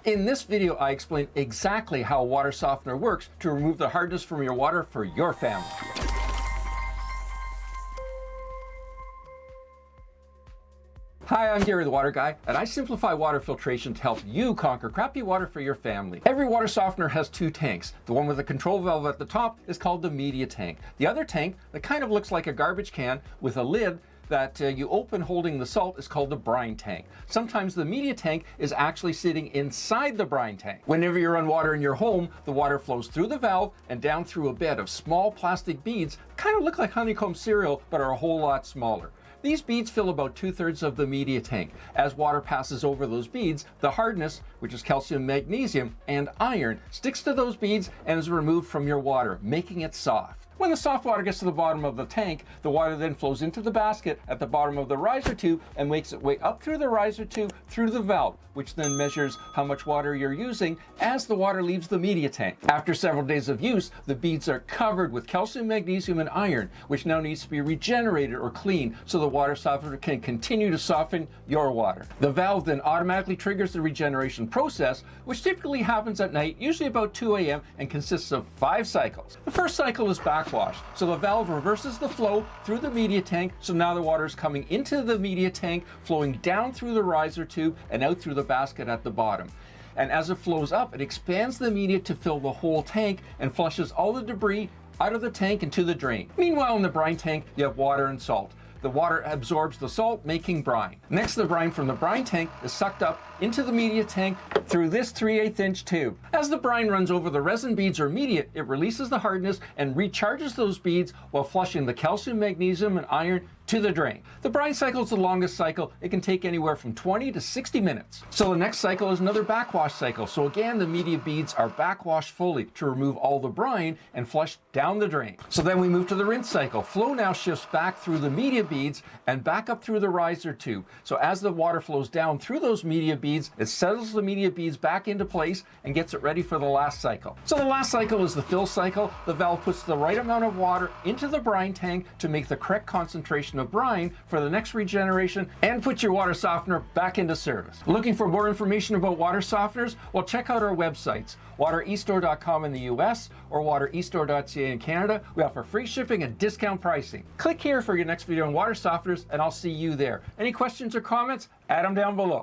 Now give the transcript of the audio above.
In this video, I explain exactly how a water softener works to remove the hardness from your water for your family. Hi, I'm Gary the Water Guy, and I simplify water filtration to help you conquer crappy water for your family. Every water softener has two tanks. The one with the control valve at the top is called the media tank. The other tank, that kind of looks like a garbage can with a lid that you open holding the salt, is called the brine tank. Sometimes the media tank is actually sitting inside the brine tank. Whenever you run water in your home, the water flows through the valve and down through a bed of small plastic beads, kind of look like honeycomb cereal, but are a whole lot smaller. These beads fill about 2/3 of the media tank. As water passes over those beads, the hardness, which is calcium, magnesium, and iron, sticks to those beads and is removed from your water, making it soft. When the soft water gets to the bottom of the tank, the water then flows into the basket at the bottom of the riser tube and makes its way up through the riser tube through the valve, which then measures how much water you're using as the water leaves the media tank. After several days of use, the beads are covered with calcium, magnesium, and iron, which now needs to be regenerated or cleaned so the water softener can continue to soften your water. The valve then automatically triggers the regeneration process, which typically happens at night, usually about 2 a.m., and consists of 5 cycles. The first cycle is backwash, so the valve reverses the flow through the media tank, so now the water is coming into the media tank, flowing down through the riser tube and out through the basket at the bottom. And as it flows up, it expands the media to fill the whole tank and flushes all the debris out of the tank into the drain. Meanwhile, in the brine tank, you have water and salt. The water absorbs the salt, making brine. Next, the brine from the brine tank is sucked up into the media tank through this 3/8 inch tube. As the brine runs over the resin beads or media, it releases the hardness and recharges those beads while flushing the calcium, magnesium, and iron to the drain. The brine cycle is the longest cycle. It can take anywhere from 20 to 60 minutes. So the next cycle is another backwash cycle. So again, the media beads are backwashed fully to remove all the brine and flush down the drain. So then we move to the rinse cycle. Flow now shifts back through the media beads and back up through the riser tube. So as the water flows down through those media beads, it settles the media beads back into place and gets it ready for the last cycle. So the last cycle is the fill cycle. The valve puts the right amount of water into the brine tank to make the correct concentration of brine for the next regeneration and put your water softener back into service. Looking for more information about water softeners? Well, check out our websites, waterestore.com in the US or waterestore.ca in Canada. We offer free shipping and discount pricing. Click here for your next video on water softeners and I'll see you there. Any questions or comments? Add them down below.